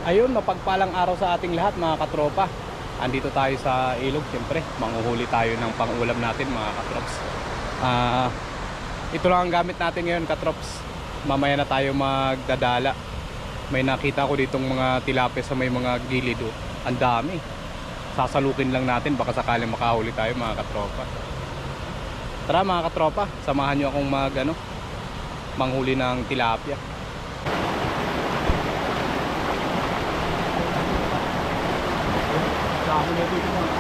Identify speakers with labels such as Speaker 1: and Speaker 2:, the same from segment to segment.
Speaker 1: Ayun, mapagpalang araw sa ating lahat mga katropa. Andito tayo sa ilog, siyempre. Manguhuli tayo ng pang-ulam natin mga katrops. Ito lang ang gamit natin ngayon katrops. Mamaya na tayo magdadala. May nakita ko ditong mga tilapia sa may mga gilid. Oh. Ang dami. Sasalukin lang natin, baka sakaling makahuli tayo mga katropa. Tara mga katropa, samahan nyo akong manghuli ng tilapia. Dami na dito mga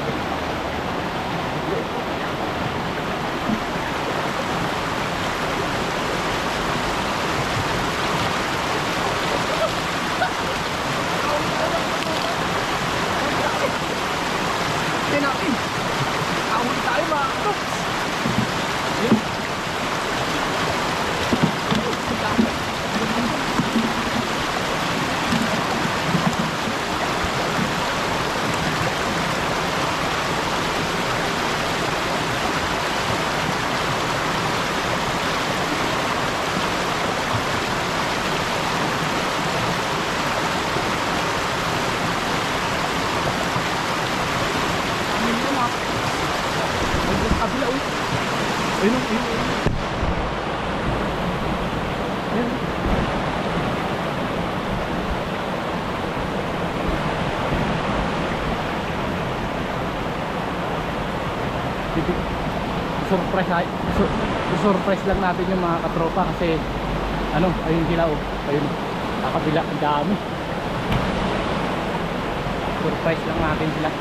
Speaker 1: natin. Ahuli tayo mga katrops. Kabila ulit. Ayun. Ayun. Surprise lang natin yung mga katropa kasi ayun sila oh. Ayun. Kakabila ang dami. Surprise lang natin sila.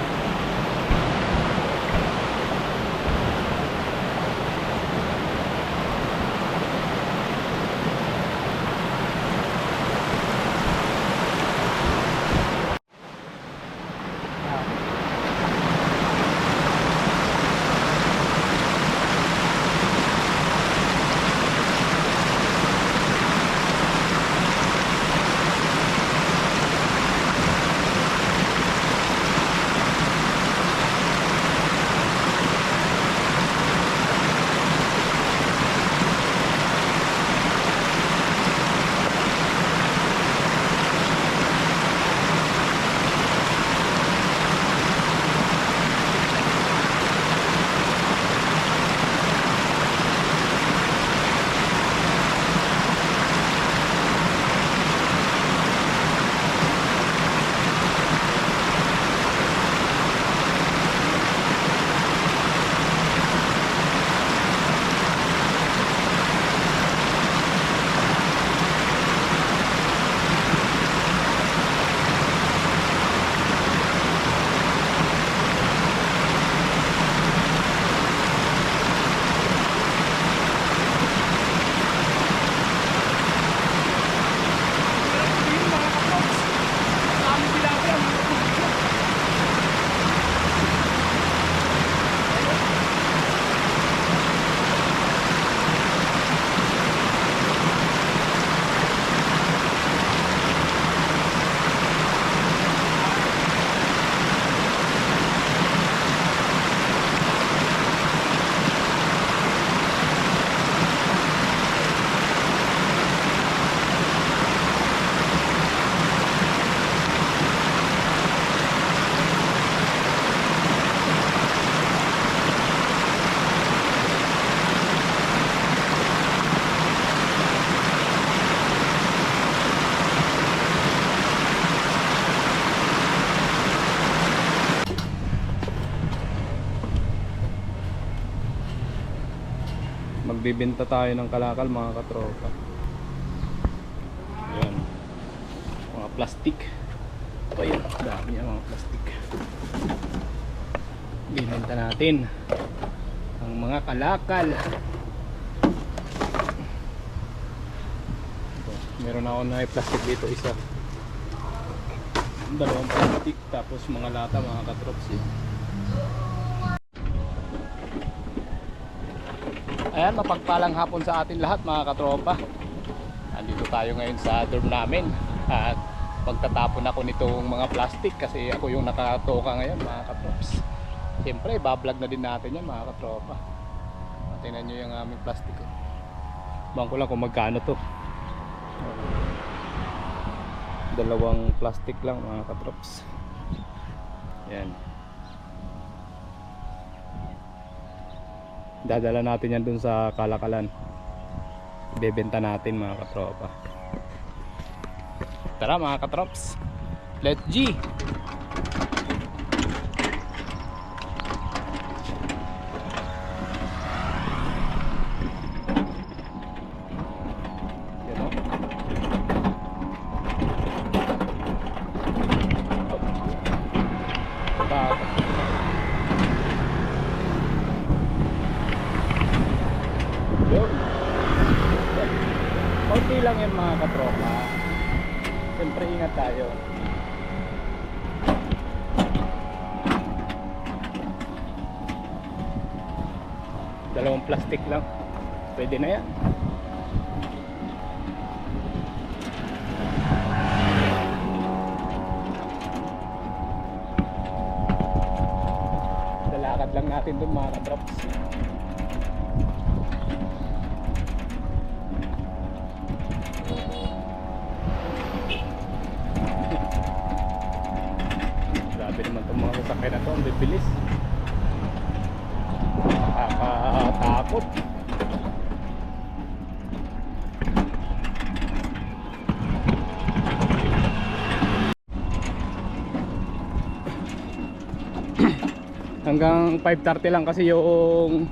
Speaker 1: Magbibenta tayo ng kalakal mga katropa. Ayan. Mga plastic. Ayan, dami yan mga plastic. Bibenta natin ang mga kalakal. Meron ako na plastic dito isa. Dalawang plastic tapos mga lata mga katrops eh. Ayan, mapagpalang hapon sa atin lahat mga katropa. Andito tayo ngayon sa dorm namin at pagtatapon ako nitong mga plastic kasi ako yung nakatoka ngayon mga katrops. Siyempre, bablog na din natin yan mga katropa. Tingnan nyo yung aming plastic. Bang ko lang kung magkano to. Dalawang plastic lang mga katrops. Yan. Dadala natin yan dun sa Kalakalan. Bebenta natin mga katropa. Tara mga katrops, let's G! Konti lang yan mga katropa. Siyempre ingat tayo. Dalawang plastic lang, pwede na yan. Lalakad lang natin dun mga katrops. Grabe naman itong mga sasakyan na to, ang bibilis. Nakakatakot. Hanggang 5:30 lang kasi yung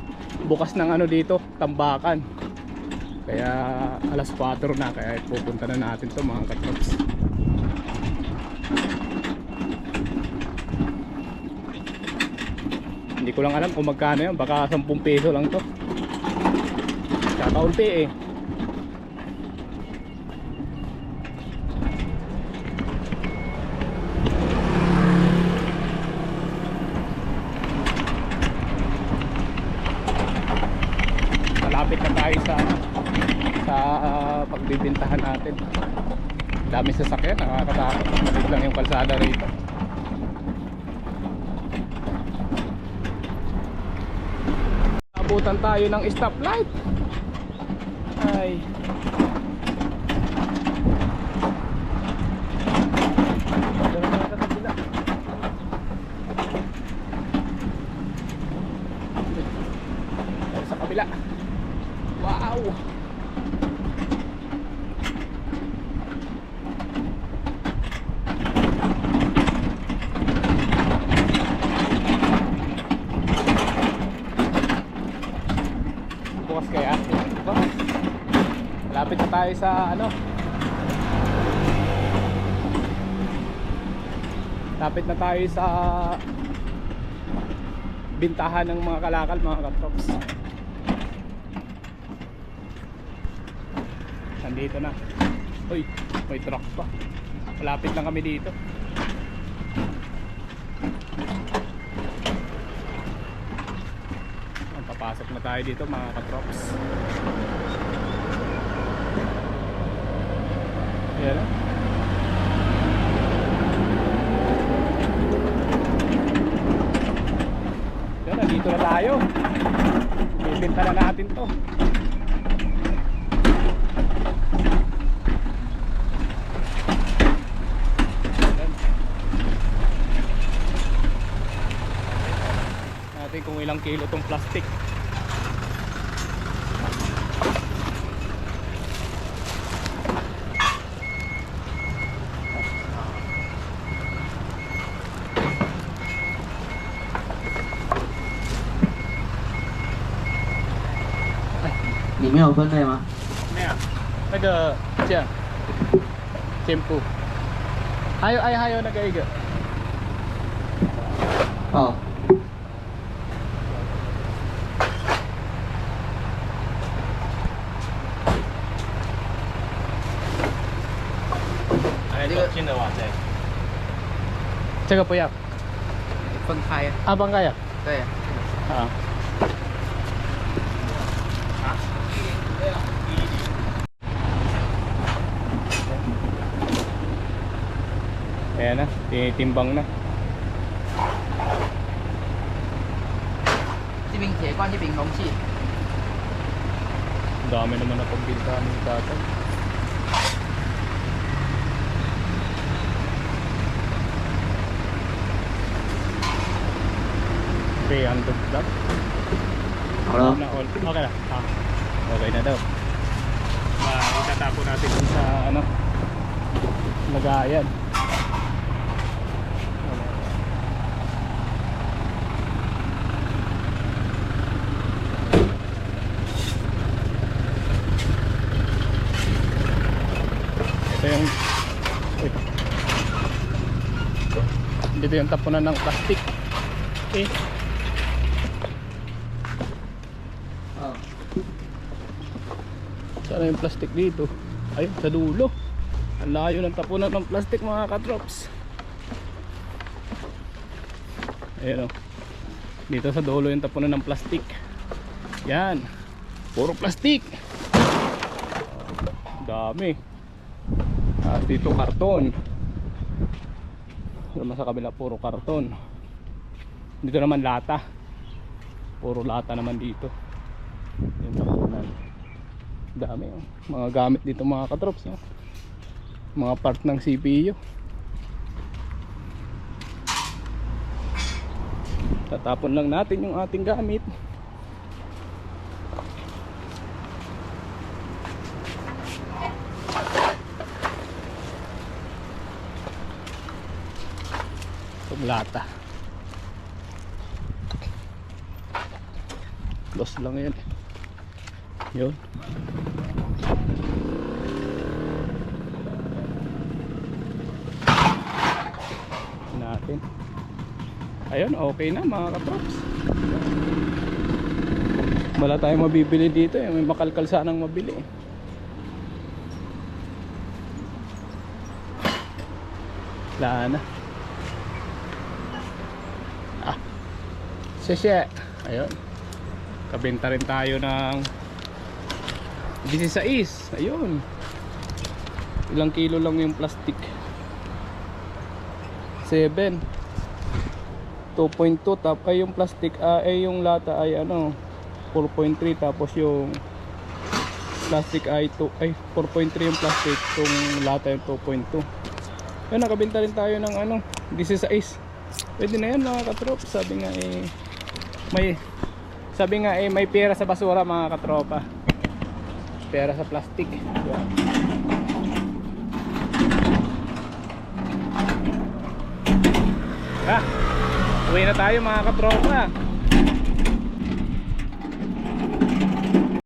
Speaker 1: bukas ng ano dito, tambakan. Kaya alas 4 na, kaya pupunta na natin to mga katrops. Hindi ko lang alam kung magkano yan, baka 10 peso lang to. Kakaunti eh. Malapit na tayo sa pagbibintahan natin. Dami sasakyan, nakakatakot. Malit lang yung kalsada rito. Abutan tayo ng stoplight. Ay. Sa kabila. Wow. Bukas kaya. Malapit na tayo sa ano. Lapit na tayo sa bintahan ng mga kalakal, mga katrops. Nandito na. Uy, may truck pa. Malapit lang kami dito. Papasok na tayo dito mga katrops. Ayan o. Yan, nandito na tayo. Bibenta na natin to. Natin kung ilang kilo tong plastic.
Speaker 2: Ni 没有分类吗？
Speaker 1: 没有，那个这样，肩部，还有那个一个，
Speaker 2: 哦，
Speaker 1: 哎，这个新的哇塞，这个不要，
Speaker 2: 分开啊。
Speaker 1: 啊，分开呀，
Speaker 2: 对啊，
Speaker 1: 啊。Ayan na, tinitimbang na.
Speaker 2: 这边铁罐，这边容器。
Speaker 1: Dami naman na pagbintahan ng tatay. 300 lang.
Speaker 2: Hello.
Speaker 1: Na all. Okay na. Okay na daw. Itatapon natin dun sa ano, lagayan. Ito yung dito yung tapunan ng plastic. Okay.
Speaker 2: Oh.
Speaker 1: Saan yung plastic dito? Ayun, sa dulo. Ang layo ng tapunan ng plastic mga katrops. Ayun o. Dito sa dulo yung tapunan ng plastic. Yan. Puro plastic. Dami. At dito karton. Naman sa kabila puro karton. Dito naman lata. Puro lata naman dito. Yung tapunan. Dami oh. Mga gamit dito mga katrops no? Mga part ng CPU. Tatapon lang natin yung ating gamit. Itong lata loss lang yan. Yun. Natin. Ayun, okay na mga katrops. Wala tayong mabibili dito eh. May makalkal sanang mabili eh. Wala na. Sesye. Ayun. Kabenta rin tayo ng 16. Ayun. Ilang kilo lang yung plastic? 7. 2.2 tapos ay yung plastic ay yung lata ay ano 4.3 tapos yung plastic ay 2 ay 4.3 yung plastic, yung lata yung 2.2. Ayun, nakabenta rin tayo ng ano 16. Pwede na yan mga katrop. Sabi nga may pera sa basura mga katropa. Pera sa plastic. Yan. Uwi na tayo mga katropa.